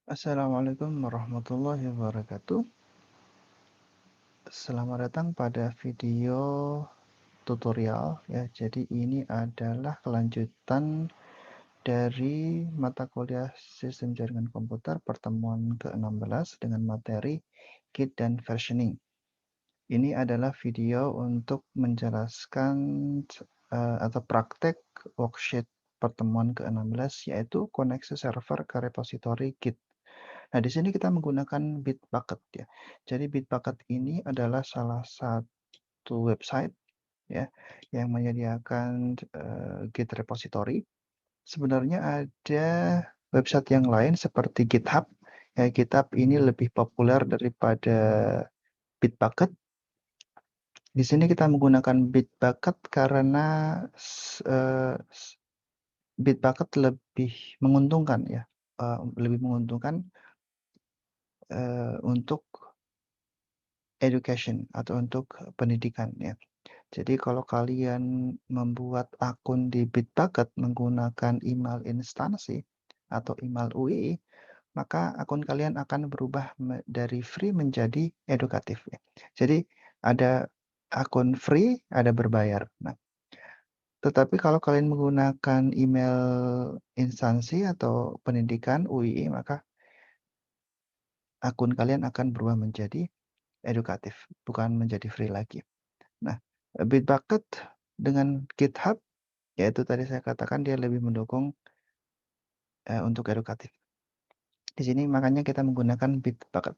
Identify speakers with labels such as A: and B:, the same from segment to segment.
A: Assalamualaikum warahmatullahi wabarakatuh. Selamat datang pada video tutorial ya. Jadi ini adalah kelanjutan dari mata kuliah Sistem Jaringan Komputer pertemuan ke-16 dengan materi Git dan versioning. Ini adalah video untuk menjelaskan atau praktek worksheet pertemuan ke-16 yaitu koneksi server ke repositori Git. Nah, di sini kita menggunakan Bitbucket ya. Jadi Bitbucket ini adalah salah satu website ya yang menyediakan Git repository. Sebenarnya ada website yang lain seperti GitHub. Ya, GitHub ini lebih populer daripada Bitbucket. Di sini kita menggunakan Bitbucket karena Bitbucket lebih menguntungkan ya, lebih menguntungkan untuk education atau untuk pendidikan ya. Jadi kalau kalian membuat akun di Bitbucket menggunakan email instansi atau email UI, maka akun kalian akan berubah dari free menjadi edukatif ya. Jadi ada akun free, ada berbayar. Nah, tetapi kalau kalian menggunakan email instansi atau pendidikan UI, maka akun kalian akan berubah menjadi edukatif, bukan menjadi free lagi. Nah, Bitbucket dengan GitHub, yaitu tadi saya katakan dia lebih mendukung untuk edukatif. Di sini makanya kita menggunakan Bitbucket.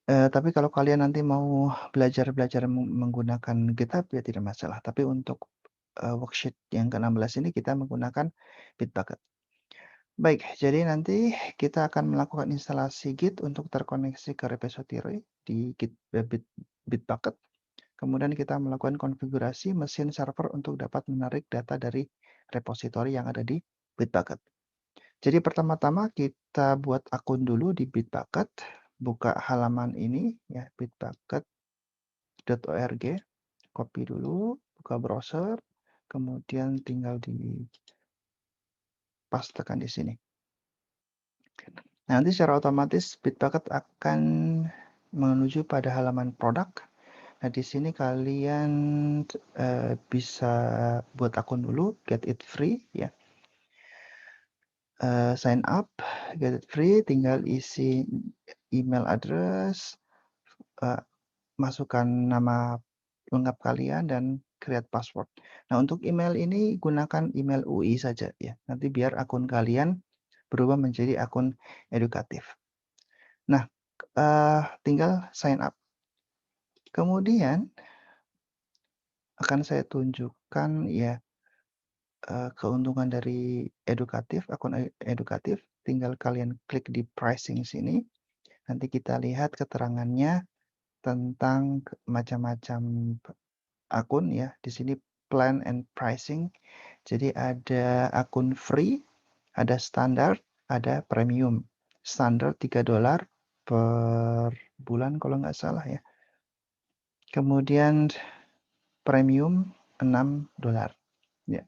A: Tapi kalau kalian nanti mau belajar menggunakan GitHub ya tidak masalah. Tapi untuk worksheet yang ke-16 ini kita menggunakan Bitbucket. Baik, jadi nanti kita akan melakukan instalasi Git untuk terkoneksi ke repository di Bitbucket. Kemudian kita melakukan konfigurasi mesin server untuk dapat menarik data dari repositori yang ada di Bitbucket. Jadi pertama-tama kita buat akun dulu di Bitbucket, buka halaman ini ya bitbucket.org, copy dulu, buka browser, kemudian tinggal dipastekan di sini. Nanti secara otomatis Bitbucket akan menuju pada halaman produk. Nah, di sini kalian bisa buat akun dulu, get it free ya. Sign up, get it free, tinggal isi email address, masukkan nama lengkap kalian dan create password. Nah, untuk email ini gunakan email UI saja ya. Nanti biar akun kalian berubah menjadi akun edukatif. Nah, tinggal sign up. Kemudian akan saya tunjukkan ya keuntungan dari akun edukatif. Tinggal kalian klik di pricing sini. Nanti kita lihat keterangannya tentang macam-macam akun ya. Di sini plan and pricing. Jadi ada akun free, ada standar, ada premium. Standar $3 per bulan kalau nggak salah ya. Kemudian premium $6 ya.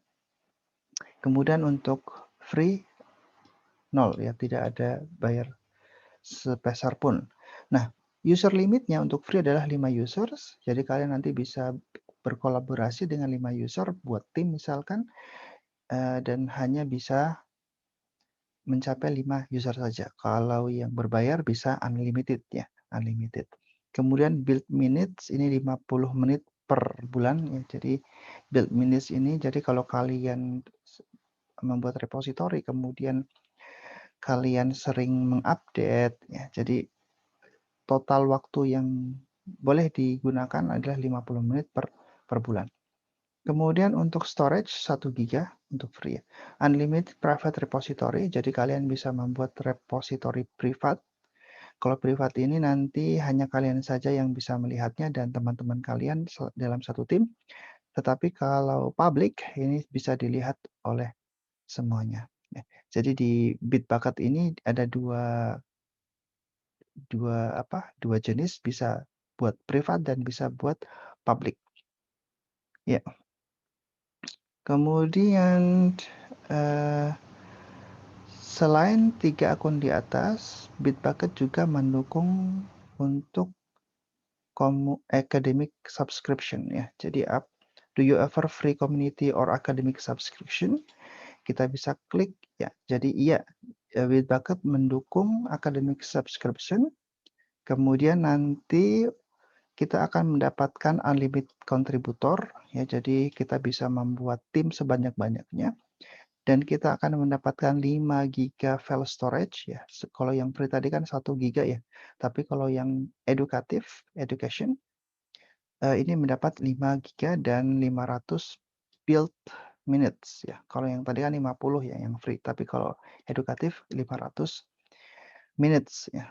A: Kemudian untuk free 0 ya, tidak ada bayar sepeser pun. Nah, user limitnya untuk free adalah 5 users. Jadi kalian nanti bisa berkolaborasi dengan 5 user buat tim misalkan dan hanya bisa mencapai 5 user saja. Kalau yang berbayar bisa unlimited ya, unlimited. Kemudian build minutes ini 50 menit per bulan ya. Jadi build minutes ini jadi kalau kalian membuat repository kemudian kalian sering mengupdate ya. Jadi total waktu yang boleh digunakan adalah 50 menit per bulan. Kemudian untuk storage 1 GB untuk free. Unlimited private repository, jadi kalian bisa membuat repository privat. Kalau privat ini nanti hanya kalian saja yang bisa melihatnya dan teman-teman kalian dalam satu tim. Tetapi kalau public ini bisa dilihat oleh semuanya. Jadi di Bitbucket ini ada dua jenis, bisa buat privat dan bisa buat public. Ya. Kemudian Selain 3 akun di atas, Bitbucket juga mendukung untuk academic subscription ya. Jadi do you offer free community or academic subscription? Kita bisa klik ya. Jadi iya, Bitbucket mendukung academic subscription. Kemudian nanti kita akan mendapatkan unlimited contributor ya. Jadi kita bisa membuat tim sebanyak-banyaknya. Dan kita akan mendapatkan 5 giga file storage ya. Kalau yang free tadi kan 1 giga ya. Tapi kalau yang education, ini mendapat 5 giga dan 500 build minutes ya. Kalau yang tadi kan 50 ya yang free. Tapi kalau edukatif 500 minutes ya.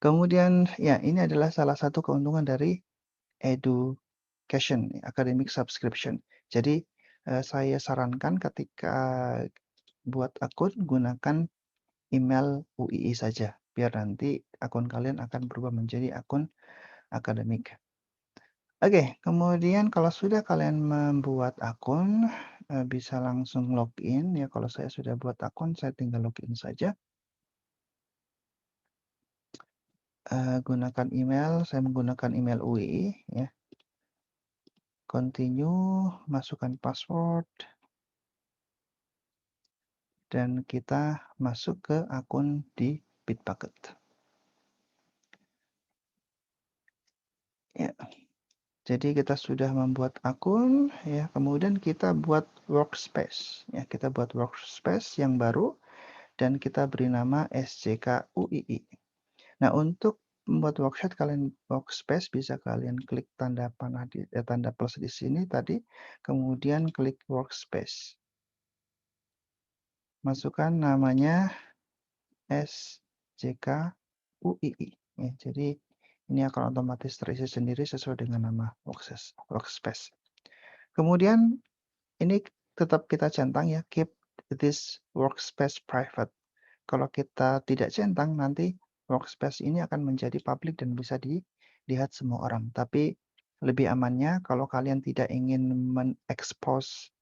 A: Kemudian ya ini adalah salah satu keuntungan dari education, academic subscription. Jadi saya sarankan ketika buat akun gunakan email UII saja, biar nanti akun kalian akan berubah menjadi akun akademik. Oke, kemudian kalau sudah kalian membuat akun, bisa langsung login ya. Kalau saya sudah buat akun, saya tinggal login saja. Gunakan email, saya menggunakan email UII ya. Continue, masukkan password. Dan kita masuk ke akun di Bitbucket. Ya. Jadi kita sudah membuat akun ya, kemudian kita buat workspace ya, kita buat workspace yang baru dan kita beri nama SJK UII. Nah, untuk membuat workspace bisa kalian klik tanda panah tanda plus di sini tadi, kemudian klik workspace. Masukkan namanya SJK UII. Ya, jadi ini akan otomatis terisi sendiri sesuai dengan nama workspace. Kemudian ini tetap kita centang ya, keep this workspace private. Kalau kita tidak centang, nanti workspace ini akan menjadi public dan bisa dilihat semua orang. Tapi lebih amannya kalau kalian tidak ingin mengekspos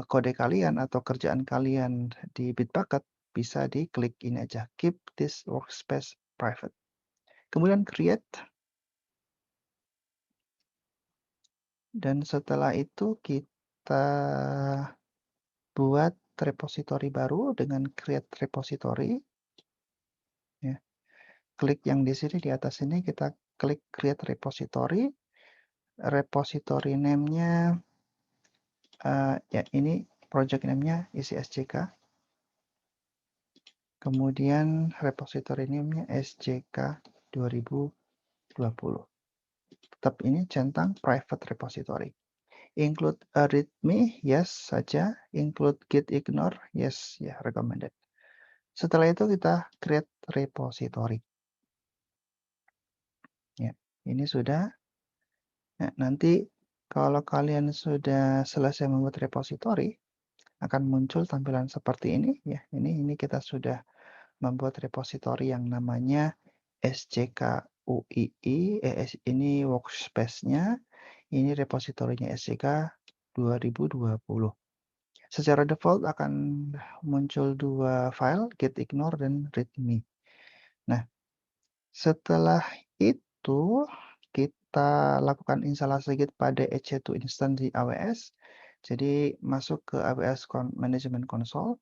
A: kode kalian atau kerjaan kalian di Bitbucket, bisa diklik ini aja, keep this workspace private. Kemudian create. Dan setelah itu kita buat repository baru dengan create repository. Ya. Klik yang di sini di atas ini, kita klik create repository. Repository name-nya ya ini project name-nya isi SJK. Kemudian repository name-nya SJK 2020. Tetap ini centang private repository. Include a readme, yes saja. Include git ignore, yes ya, recommended. Setelah itu kita create repository. Ya, ini sudah. Nah, nanti kalau kalian sudah selesai membuat repository, akan muncul tampilan seperti ini ya. Ini kita sudah membuat repository yang namanya SJK UII. Ini workspace-nya. Ini repositorinya SJK 2020. Secara default akan muncul 2 file, git ignore dan readme. Nah, setelah itu kita lakukan instalasi Git pada EC2 instance di AWS. Jadi masuk ke AWS Management Console,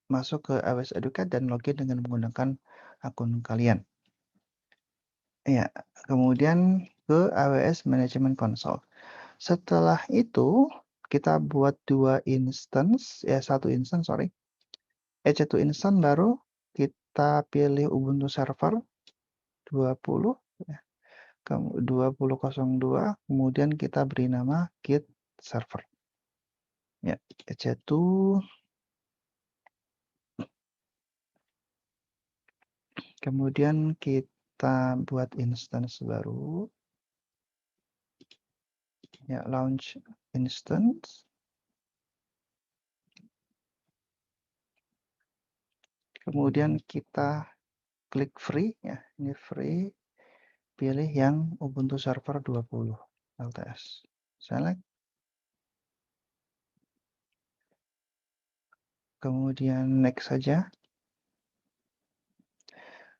A: masuk ke AWS Educate dan login dengan menggunakan akun kalian. Ya, kemudian ke AWS Management Console. Setelah itu kita buat 2 instance, satu instance, sorry. EC2 instance baru kita pilih Ubuntu Server 20 ya. 2002, kemudian kita beri nama git server. Ya, EC2. Kemudian kita buat instance baru. Ya, launch instance. Kemudian kita klik free ya, ini free. Pilih yang Ubuntu Server 20 LTS. Select. Kemudian next saja.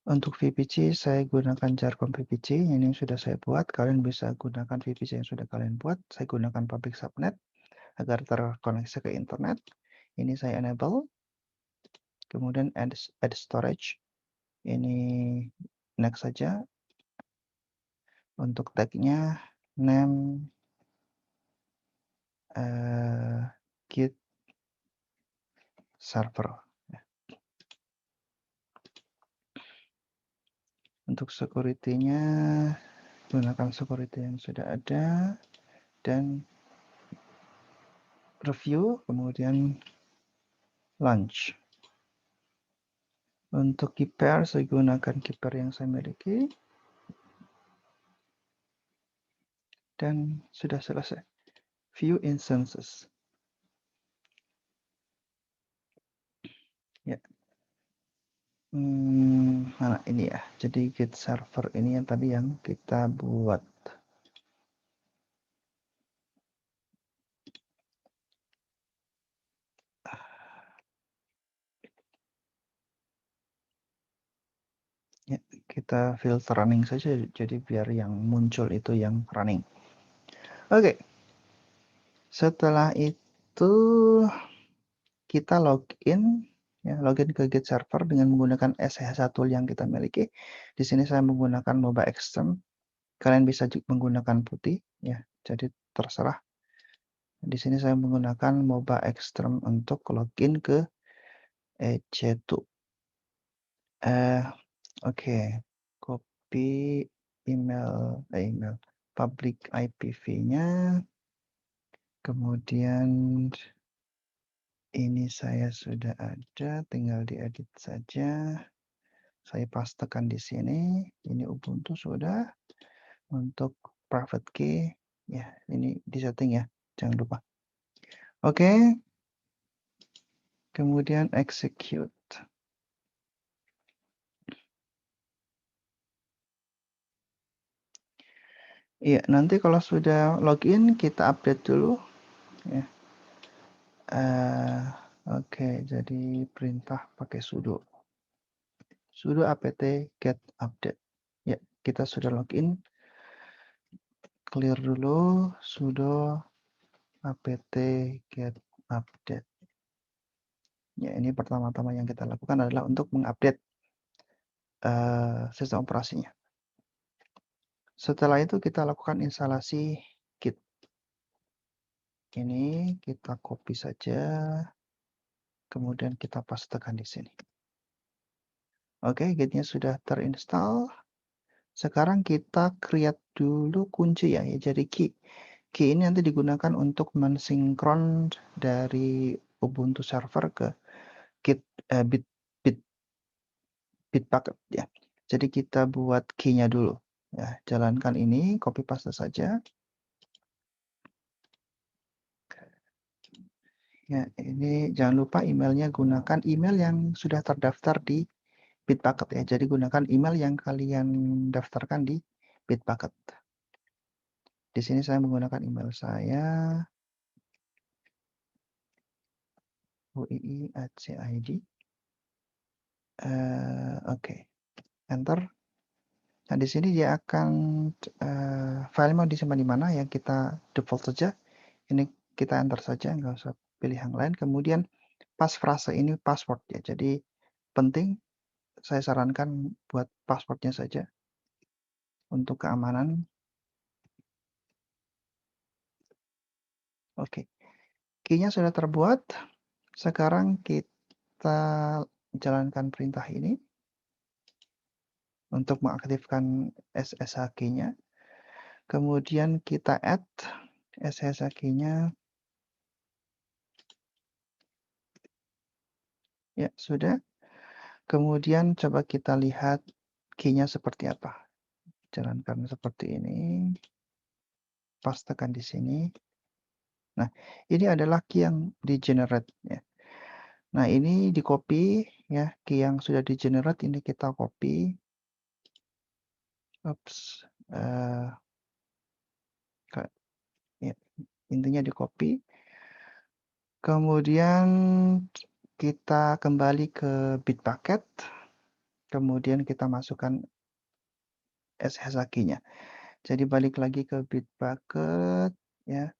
A: Untuk VPC saya gunakan jargon VPC, ini sudah saya buat. Kalian bisa gunakan VPC yang sudah kalian buat. Saya gunakan public subnet agar terkoneksi ke internet. Ini saya enable. Kemudian add storage. Ini next saja. Untuk tagnya name git server. Untuk security-nya gunakan security yang sudah ada dan review, kemudian launch. Untuk key pair saya gunakan key pair yang saya miliki dan sudah selesai. View instances. Ya. Mana ini ya? Jadi git server ini yang tadi yang kita buat. Ya, kita filter running saja, jadi biar yang muncul itu yang running. Oke. Setelah itu kita login, ya, login ke git server dengan menggunakan SSH tool yang kita miliki. Di sini saya menggunakan MOBA Extreme. Kalian bisa menggunakan putih, ya. Jadi terserah. Di sini saya menggunakan MOBA Extreme untuk login ke EC2. Oke, copy email public IPv-nya. Kemudian ini saya sudah ada, tinggal diedit saja. Saya pastekan di sini. Ini Ubuntu sudah. Untuk private key, ya ini di setting ya, jangan lupa. Oke. Kemudian execute. Iya, nanti kalau sudah login kita update dulu. Ya. Oke, jadi perintah pakai sudo. Sudo apt get update. Ya, kita sudah login. Clear dulu sudo apt get update. Ya, ini pertama-tama yang kita lakukan adalah untuk mengupdate sistem operasinya. Setelah itu kita lakukan instalasi Git. Ini kita copy saja, kemudian kita pastekan di sini. Oke, Gitnya sudah terinstall. Sekarang kita create dulu kunci ya, jadi key. Key ini nanti digunakan untuk mensinkron dari Ubuntu server ke Git Bitbucket ya. Jadi kita buat key-nya dulu. Ya, jalankan ini, copy paste saja. Ya, ini jangan lupa emailnya gunakan email yang sudah terdaftar di Bitbucket ya. Jadi gunakan email yang kalian daftarkan di Bitbucket. Di sini saya menggunakan email saya uii@cid. Oke, enter. Nah, di sini dia akan file mau disimpan di mana yang kita default saja. Ini kita enter saja, nggak usah pilih yang lain. Kemudian passphrase ini password ya. Jadi penting saya sarankan buat passwordnya saja untuk keamanan. Oke, key-nya sudah terbuat. Sekarang kita jalankan perintah ini untuk mengaktifkan SSH key-nya. Kemudian kita add SSH key-nya. Ya, sudah. Kemudian coba kita lihat key-nya seperti apa. Jalankan seperti ini. Pastekan di sini. Nah, ini adalah key yang di-generate ya. Nah, ini di copy ya, key yang sudah di-generate ini kita copy. Oops. Ya, intinya di copy. Kemudian Kita kembali ke Bitbucket, kemudian kita masukkan SSH key-nya. Jadi balik lagi ke Bitbucket, ya,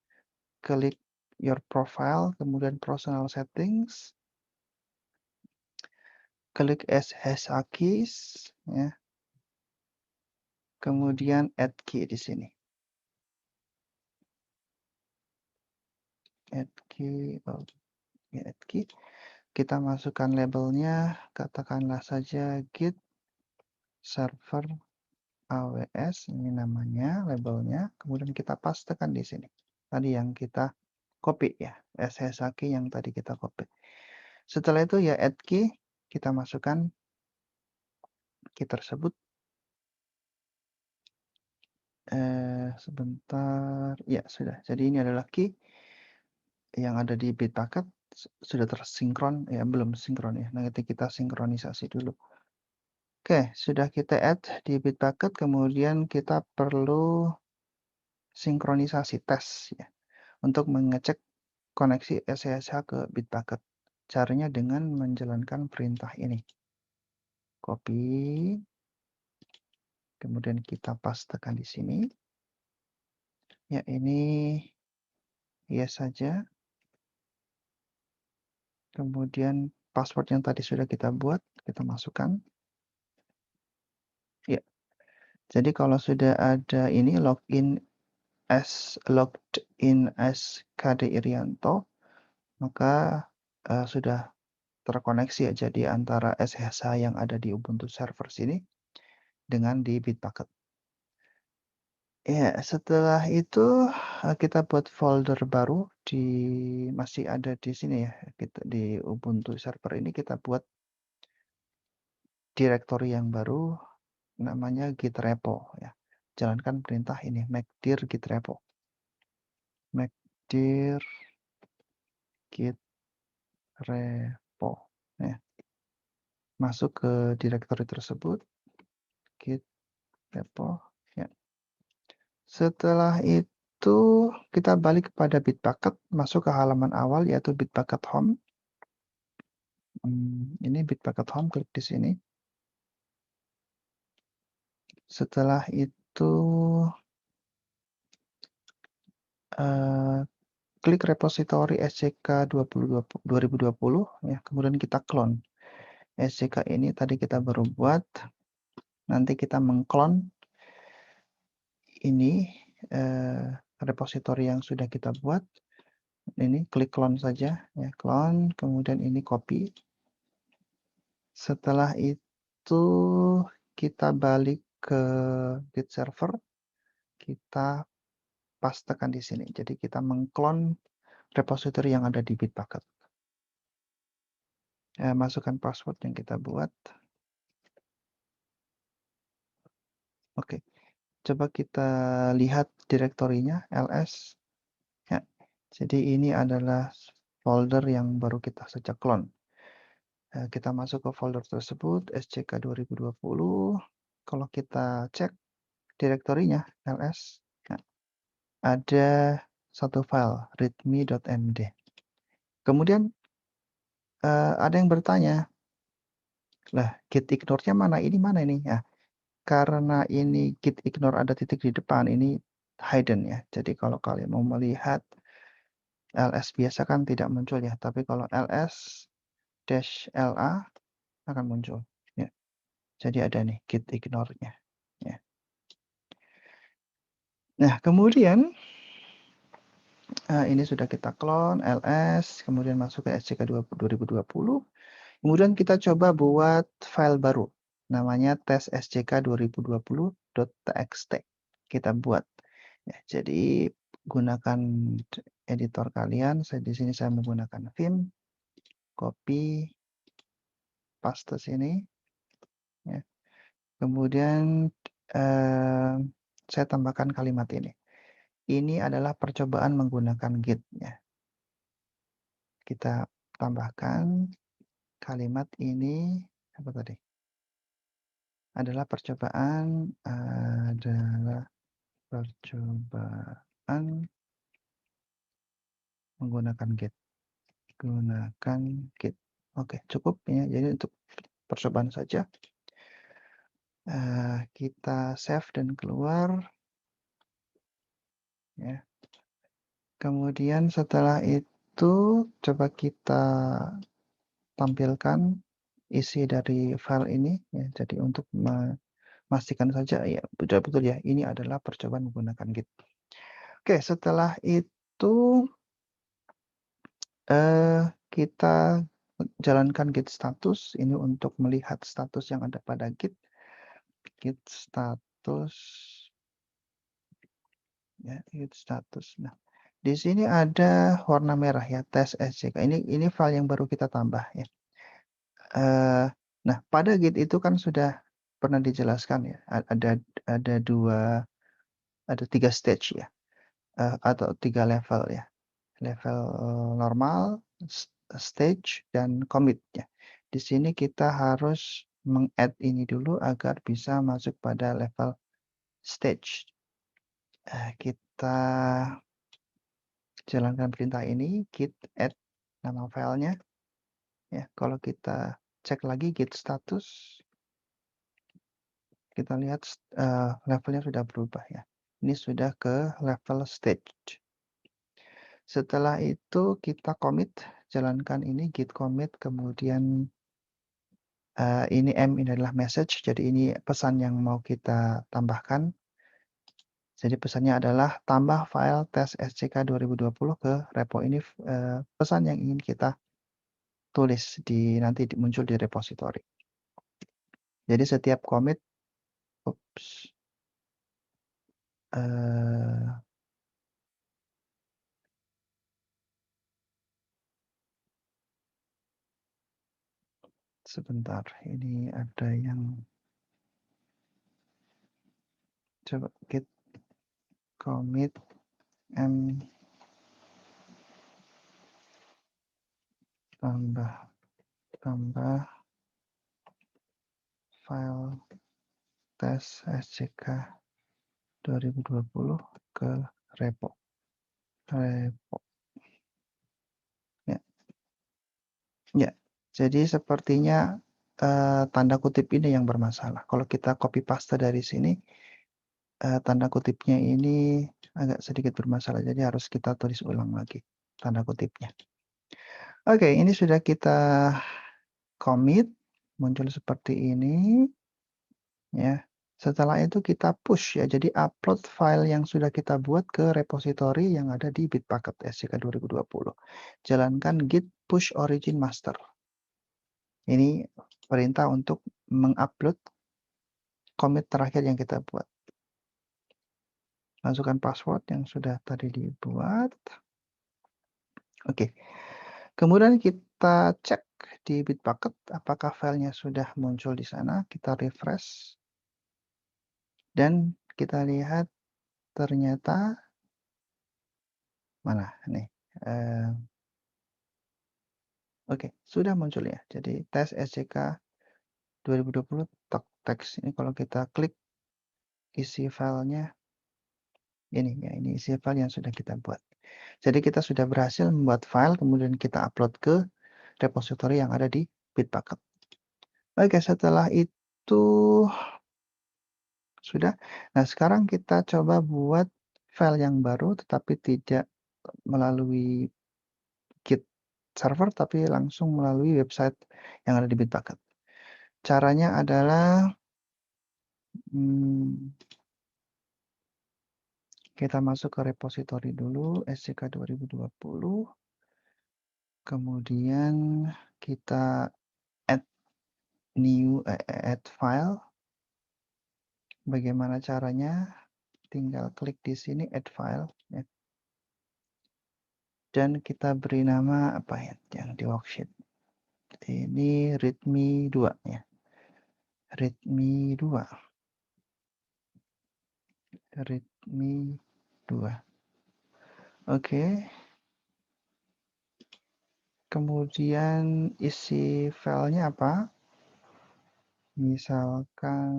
A: klik your profile, kemudian personal settings, klik SSH keys, ya, kemudian add key di sini. Add key, oh, ya, add key. Kita masukkan labelnya, katakanlah saja git server AWS, ini namanya, labelnya, kemudian kita pastekan di sini. Tadi yang kita copy ya, SSH key yang tadi kita copy. Setelah itu ya add key, kita masukkan key tersebut. Sebentar, ya sudah. Jadi ini adalah key yang ada di Bitbucket, sudah tersinkron, ya belum sinkron ya. Nanti kita sinkronisasi dulu. Oke, sudah kita add di Bitbucket, kemudian kita perlu sinkronisasi tes ya, untuk mengecek koneksi SSH ke Bitbucket. Caranya dengan menjalankan perintah ini. Copy, kemudian kita pastekan di sini. Ya, ini yes saja. Kemudian password yang tadi sudah kita buat, kita masukkan. Ya, jadi kalau sudah ada ini logged in as KD Irianto, maka sudah terkoneksi ya, jadi antara SSH yang ada di Ubuntu server sini dengan di Bitbucket. Ya, setelah itu kita buat folder baru masih ada di sini ya, kita di Ubuntu server ini kita buat direktori yang baru namanya git repo ya. Jalankan perintah ini make dir git repo. Make dir git repo ya. Masuk ke direktori tersebut git repo ya. Setelah itu kita balik kepada Bitbucket, masuk ke halaman awal yaitu Bitbucket Home. Ini Bitbucket Home, klik di sini. Setelah itu klik repository SCK 2020 ya, kemudian kita clone. SCK ini tadi kita baru buat. Nanti kita mengklon ini repository yang sudah kita buat. Ini klik clone saja ya, clone, kemudian ini copy. Setelah itu kita balik ke Git server, kita pastekan di sini. Jadi kita mengklon repository yang ada di Bitbucket. Masukkan password yang kita buat. Oke, coba kita lihat direktorinya ls. Ya, jadi ini adalah folder yang baru kita saja clone. Kita masuk ke folder tersebut, SCK 2020. Kalau kita cek direktorinya ls, nah, ada satu file readme.md. Kemudian ada yang bertanya, lah git ignore-nya mana? Ini mana ini? Ya, karena ini git ignore ada titik di depan, ini hidden ya. Jadi kalau kalian mau melihat ls biasa kan tidak muncul ya, tapi kalau ls-la akan muncul ya. Jadi ada nih git ignore-nya ya. Nah, kemudian ini sudah kita clone ls, kemudian masuk ke SCK 2020. Kemudian kita coba buat file baru namanya tes SCK 2020.txt. Kita buat ya, jadi gunakan editor kalian. Di sini saya menggunakan Vim, copy, paste sini ya. Kemudian saya tambahkan kalimat ini. Ini adalah percobaan menggunakan Git ya. Kita tambahkan kalimat ini apa tadi? Adalah percobaan menggunakan Git. Gunakan Git. Oke, cukup ya. Jadi untuk percobaan saja. Kita save dan keluar ya. Kemudian setelah itu coba kita tampilkan isi dari file ini ya. Jadi untuk memastikan saja ya betul-betul ya ini adalah percobaan menggunakan Git. Oke, setelah itu kita jalankan git status ini untuk melihat status yang ada pada git status ya, git status. Nah, di sini ada warna merah ya, tes SCK. Ini file yang baru kita tambah ya. Eee, nah, pada git itu kan sudah pernah dijelaskan ya, ada 2 ada 3 stage ya, atau 3 level ya. Level, normal, stage, dan commit ya. Di sini kita harus meng-add ini dulu agar bisa masuk pada level stage. Kita jalankan perintah ini git add nama filenya ya. Kalau kita cek lagi git status, kita lihat levelnya sudah berubah ya. Ini sudah ke level stage. Setelah itu kita commit, jalankan ini git commit, kemudian ini ini adalah message, jadi ini pesan yang mau kita tambahkan. Jadi pesannya adalah tambah file tes SCK 2020 ke repo ini, pesan yang ingin kita tulis nanti muncul di repository. Jadi setiap commit, ups, sebentar, ini ada yang coba git commit m tambah file tes SCK 2020 ke repo. Ya. Ya, jadi sepertinya, tanda kutip ini yang bermasalah. Kalau kita copy paste dari sini, tanda kutipnya ini agak sedikit bermasalah, jadi harus kita tulis ulang lagi tanda kutipnya. Oke, ini sudah kita commit, muncul seperti ini, ya. Setelah itu kita push ya, jadi upload file yang sudah kita buat ke repository yang ada di Bitbucket SCK 2020. Jalankan git push origin master. Ini perintah untuk mengupload commit terakhir yang kita buat. Masukkan password yang sudah tadi dibuat. Oke. Kemudian kita cek di Bitbucket apakah filenya sudah muncul di sana. Kita refresh. Dan kita lihat ternyata mana nih. Oke, sudah muncul ya. Jadi tes SCK 2020 teks ini kalau kita klik isi filenya ini ya, ini isi file yang sudah kita buat. Jadi kita sudah berhasil membuat file kemudian kita upload ke repository yang ada di Bitbucket. Oke, setelah itu sudah. Nah, sekarang kita coba buat file yang baru tetapi tidak melalui Git server tapi langsung melalui website yang ada di Bitbucket. Caranya adalah kita masuk ke repository dulu SCK 2020. Kemudian kita add add file. Bagaimana caranya? Tinggal klik di sini add file ya. Dan kita beri nama apa ya yang di worksheet. Ini readme 2 ya. Readme 2. Readme 2. Oke. Kemudian isi filenya apa? Misalkan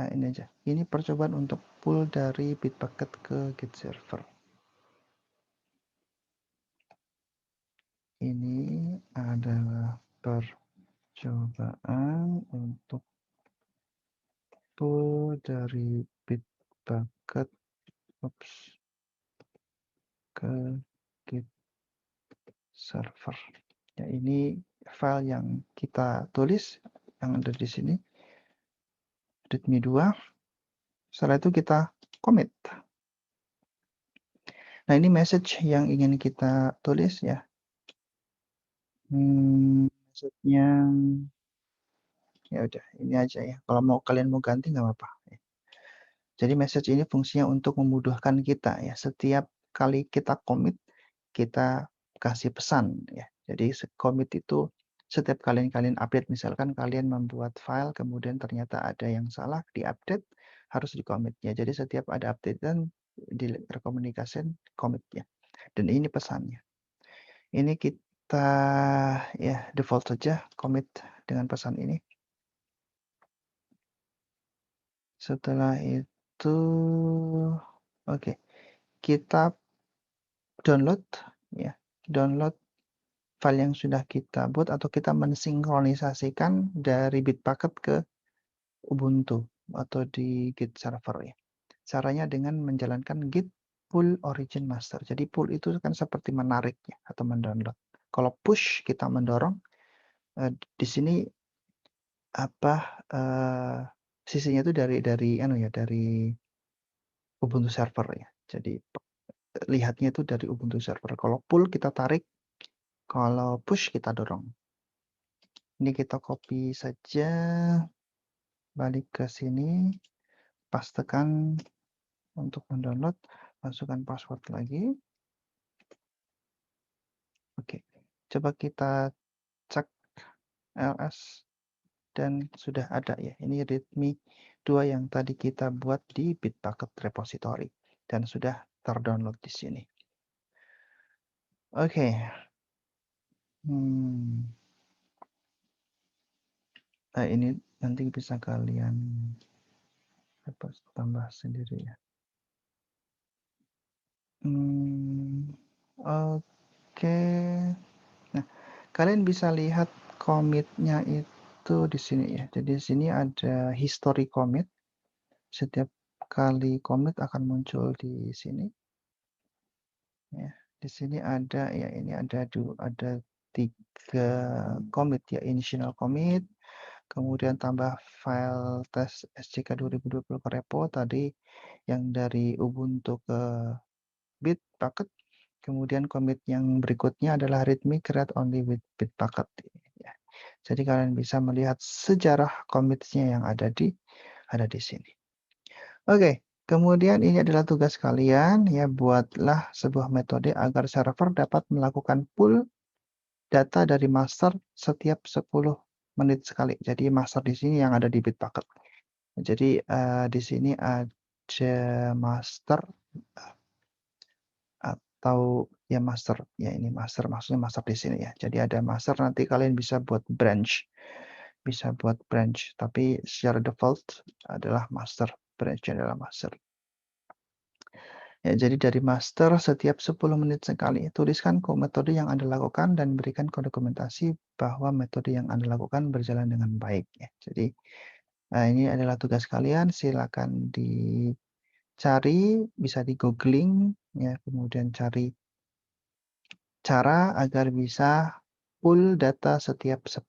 A: ini aja. Ini percobaan untuk pull dari Bitbucket ke Git server. percobaan untuk pull dari Bitbucket ke Git server. Ya, ini file yang kita tulis yang ada di sini, readme 2. Setelah itu kita commit. Nah, ini message yang ingin kita tulis ya. Message-nya ya udah ini aja ya. Kalau kalian mau ganti nggak apa-apa. Jadi message ini fungsinya untuk memudahkan kita ya. Setiap kali kita commit, kita kasih pesan ya. Jadi commit itu setiap kalian update, misalkan kalian membuat file kemudian ternyata ada yang salah di update, harus di commit ya. Jadi setiap ada update dan direkomendasikan commit ya. Dan ini pesannya. Ini kita ya default saja commit dengan pesan ini. Setelah itu oke, kita download ya, download file yang sudah kita buat atau kita mensinkronisasikan dari Bitbucket ke Ubuntu atau di Git server ya. Caranya dengan menjalankan git pull origin master. Jadi pull itu kan seperti menarik ya atau mendownload. Kalau push kita mendorong, di sini sisinya itu dari Ubuntu server ya. Jadi lihatnya itu dari Ubuntu server. Kalau pull kita tarik, kalau push kita dorong. Ini kita copy saja, balik ke sini, pastekan untuk mendownload, masukkan password lagi. Oke, coba kita cek ls dan sudah ada ya. Ini readme 2 yang tadi kita buat di Bitbucket repository dan sudah terdownload di sini. Oke. Ini nanti bisa kalian tambah sendiri ya. Oke. Nah, kalian bisa lihat commit-nya itu di sini ya. Jadi di sini ada history commit. Setiap kali commit akan muncul di sini. Ya, di sini ada ya, ini ada 3 commit ya, initial commit, kemudian tambah file tes SCK 2020 ke repo tadi yang dari Ubuntu ke Bitbucket. Kemudian commit yang berikutnya adalah readme create only with Bitbucket. Ya. Jadi kalian bisa melihat sejarah commit-nya yang ada di sini. Oke, kemudian ini adalah tugas kalian ya, buatlah sebuah metode agar server dapat melakukan pull data dari master setiap 10 menit sekali. Jadi master di sini yang ada di Bitbucket. Jadi di sini ada master atau ya master ya, ini master maksudnya master di sini ya. Jadi ada master, nanti kalian bisa buat branch. Bisa buat branch, tapi secara default adalah master, branch adalah master. Ya, jadi dari master setiap 10 menit sekali tuliskan metode yang Anda lakukan dan berikan dokumentasi bahwa metode yang Anda lakukan berjalan dengan baik ya. Jadi ini adalah tugas kalian, silakan dicari, bisa di googling ya, kemudian cari cara agar bisa pull data setiap 10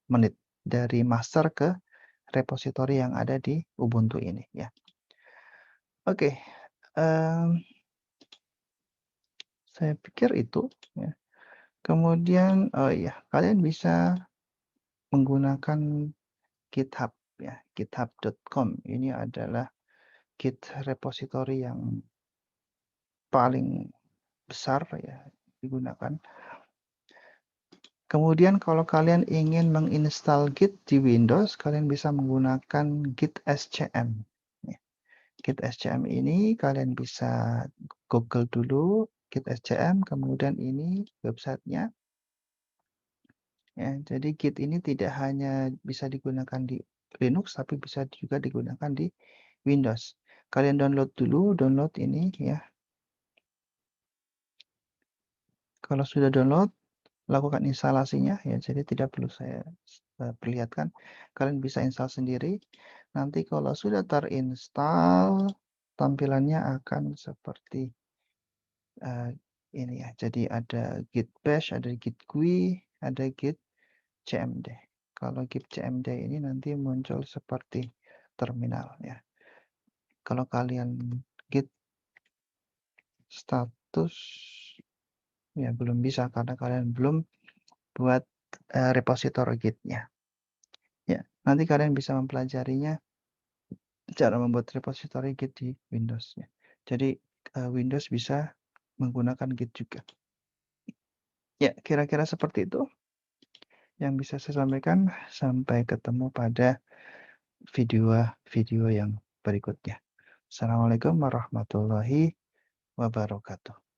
A: menit dari master ke repositori yang ada di Ubuntu ini ya. Oke, saya pikir itu ya. Kemudian oh iya, kalian bisa menggunakan GitHub ya, github.com. Ini adalah Git repository yang paling besar ya digunakan. Kemudian kalau kalian ingin menginstal Git di Windows, kalian bisa menggunakan Git SCM. Git SCM ini kalian bisa Google dulu Git SCM, kemudian ini websitenya. Ya, jadi Git ini tidak hanya bisa digunakan di Linux, tapi bisa juga digunakan di Windows. Kalian download dulu, download ini ya. Kalau sudah download, lakukan instalasinya ya, jadi tidak perlu saya perlihatkan. Kalian bisa install sendiri. Nanti kalau sudah terinstall, tampilannya akan seperti ini ya. Jadi ada git bash, ada git GUI, ada git cmd. Kalau git cmd ini nanti muncul seperti terminal ya. Kalau kalian git status ya belum bisa karena kalian belum buat repositori gitnya. Ya, nanti kalian bisa mempelajarinya cara membuat repositori git di Windows ya. Jadi Windows bisa menggunakan git juga. Ya, kira-kira seperti itu yang bisa saya sampaikan. Sampai ketemu pada video yang berikutnya. Assalamualaikum warahmatullahi wabarakatuh.